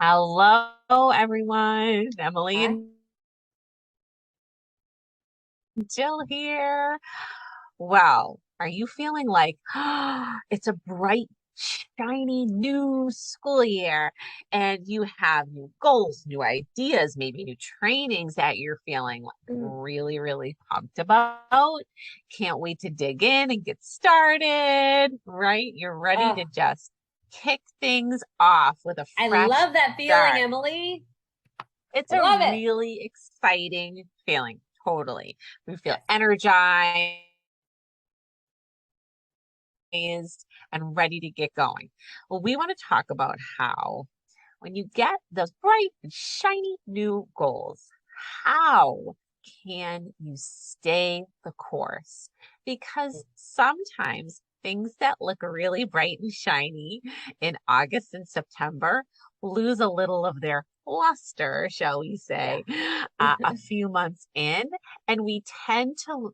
Hello, everyone. Emily Hi. and Jill here. Well, are you feeling like it's a bright, shiny new school year and you have new goals, new ideas, maybe new trainings that you're feeling like Mm. really, really pumped about? Can't wait to dig in and get started, right? You're ready to Oh, just kick things off with a I fresh love that feeling, start. Emily. It's I a love it. really exciting feeling. Totally. We feel Yes. energized and ready to get going. Well, we want to talk about how when you get those bright and shiny new goals, how can you stay the course? Because sometimes things that look really bright and shiny in August and September lose a little of their luster, shall we Yeah. say, a few months in, and we tend to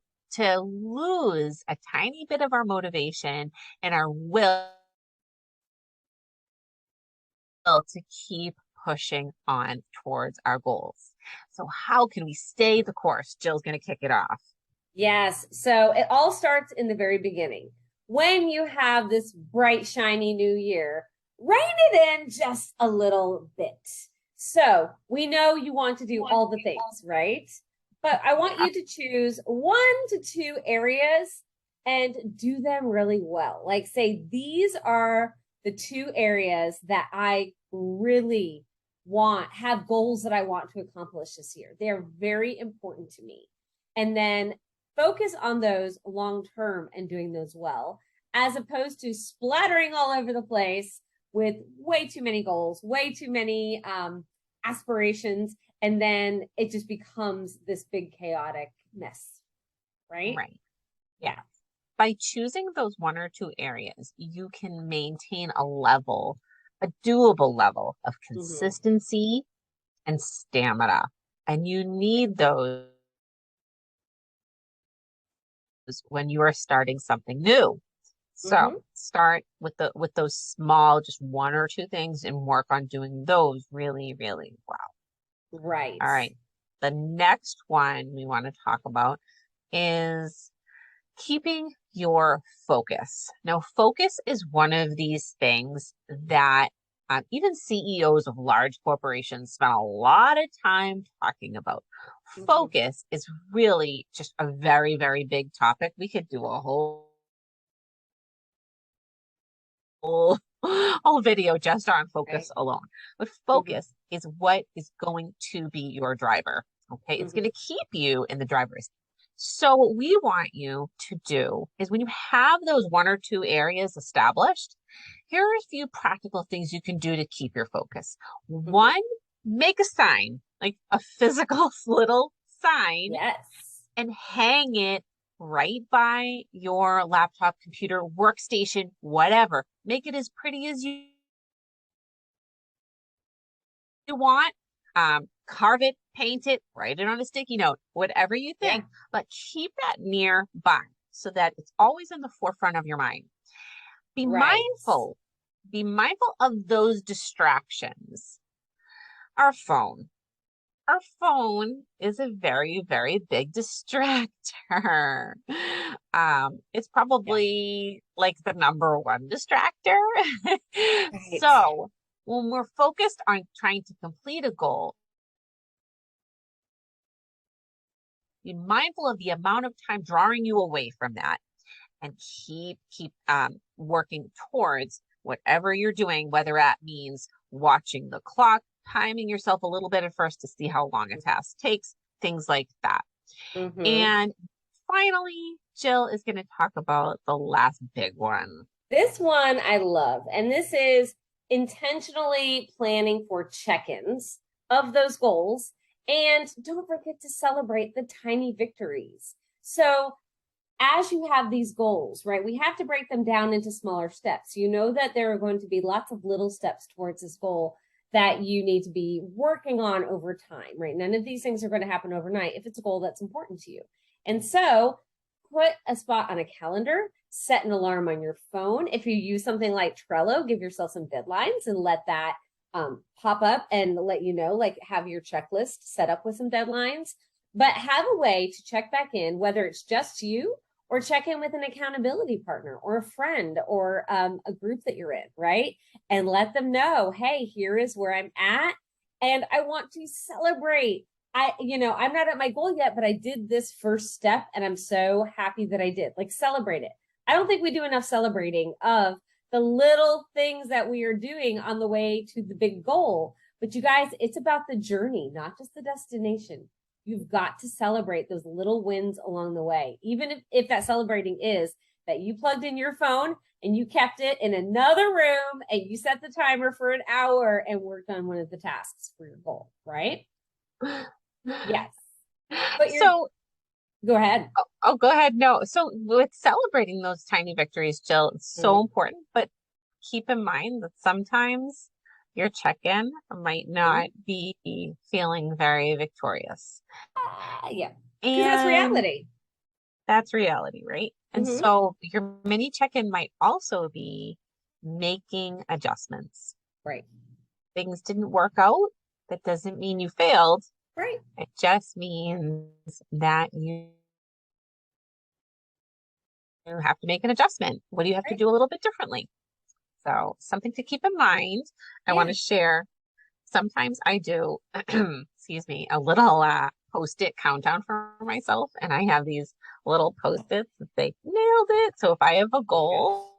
lose a tiny bit of our motivation and our will to keep pushing on towards our goals. So, how can we stay the course? Jill's going to kick it off. Yes. So it all starts in the very beginning. When you have this bright, shiny new year, rein it in just a little bit. So we know you want to do all the things, right? But I want Yeah. you to choose 1 to 2 areas and do them really well. Like, say, these are the 2 areas that I really have goals that I want to accomplish this year. They're very important to me. And then focus on those long term and doing those well, as opposed to splattering all over the place with way too many goals, way too many aspirations, and then it just becomes this big chaotic mess, right? Right. Yeah. Yeah. By choosing those 1 or 2 areas, you can maintain a level, a doable level of Mm-hmm. consistency and stamina. And you need those when you are starting something new. So Mm-hmm. start with those small, just 1 or 2 things and work on doing those really, really well. Right. All right. The next one we want to talk about is keeping your focus. Now, focus is one of these things that even CEOs of large corporations spend a lot of time talking about. Mm-hmm. Focus is really just a very, very big topic. We could do a whole video just on focus Right. alone. But Mm-hmm. focus is what is going to be your driver. Okay. It's going Mm-hmm. to keep you in the driver's seat. So, what we want you to do is when you have those 1 or 2 areas established, here are a few practical things you can do to keep your focus. Mm-hmm. One, make a sign, like a physical little sign, Yes. and hang it right by your laptop, computer, workstation, whatever. Make it as pretty as you want. Carve it, paint it, write it on a sticky note, whatever you Yeah. think, but keep that nearby so that it's always in the forefront of your mind. Be Right. mindful. Be mindful of those distractions. Our phone. Our phone is a very, very big distractor. It's Yeah. probably like the number one distractor. Right. So when we're focused on trying to complete a goal, be mindful of the amount of time drawing you away from that and keep working towards whatever you're doing, whether that means watching the clock, timing yourself a little bit at first to see how long a task takes, things like that. Mm-hmm. And finally, Jill is going to talk about the last big one. This one I love, and this is intentionally planning for check ins of those goals. And don't forget to celebrate the tiny victories. So, as you have these goals, right, we have to break them down into smaller steps. You know that there are going to be lots of little steps towards this goal that you need to be working on over time, right? None of these things are going to happen overnight if it's a goal that's important to you. And so put a spot on a calendar, set an alarm on your phone. If you use something like Trello, give yourself some deadlines and let that pop up and let you know, like have your checklist set up with some deadlines, but have a way to check back in, whether it's just you or check in with an accountability partner or a friend or a group that you're in, right? And let them know, hey, here is where I'm at. And I want to celebrate. I'm not at my goal yet, but I did this first step and I'm so happy that I did. Like, celebrate it. I don't think we do enough celebrating of the little things that we are doing on the way to the big goal. But you guys, it's about the journey, not just the destination. You've got to celebrate those little wins along the way, even if that celebrating is that you plugged in your phone and you kept it in another room and you set the timer for an hour and worked on one of the tasks for your goal, right? Yes. But So, go ahead. go ahead. No. So with celebrating those tiny victories, Jill, it's so important, but keep in mind that sometimes your check-in might not be feeling very victorious. Yeah. Because that's reality. That's reality, right? And so your mini check-in might also be making adjustments. Right. Things didn't work out. That doesn't mean you failed. Right. It just means that you have to make an adjustment. What do you have to do a little bit differently? So something to keep in mind. I want to share. Sometimes I do, excuse me, a little post-it countdown for myself. And I have these little post-its that say nailed it. So if I have a goal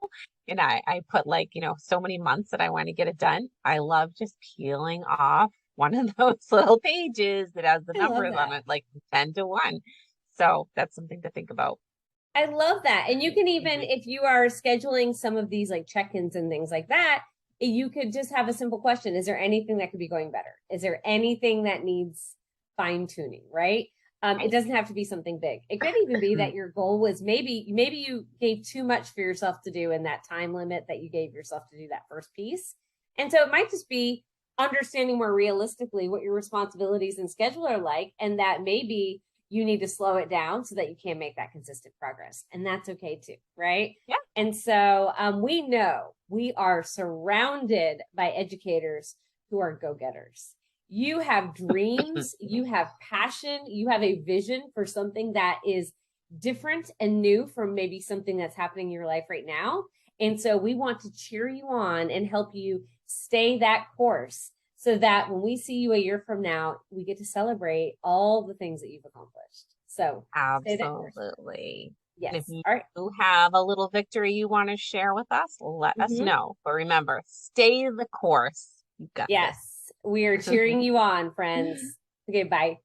and I put like, so many months that I want to get it done, I love just peeling off one of those little pages that has the numbers on it, like 10 to 1. So that's something to think about. I love that. And you can even, if you are scheduling some of these like check-ins and things like that, you could just have a simple question. Is there anything that could be going better? Is there anything that needs fine tuning, right? It doesn't have to be something big. It could even be that your goal was maybe you gave too much for yourself to do in that time limit that you gave yourself to do that first piece. And so it might just be understanding more realistically what your responsibilities and schedule are like, and that maybe you need to slow it down so that you can make that consistent progress. And that's okay too, right? Yeah. And so we know we are surrounded by educators who are go-getters. You have dreams, you have passion, you have a vision for something that is different and new from maybe something that's happening in your life right now. And so we want to cheer you on and help you stay that course, so that when we see you a year from now, we get to celebrate all the things that you've accomplished. So absolutely. Yes. And if you have a little victory you want to share with us, let us know. But remember, stay the course. You got this. We are cheering you on, friends. Okay, bye.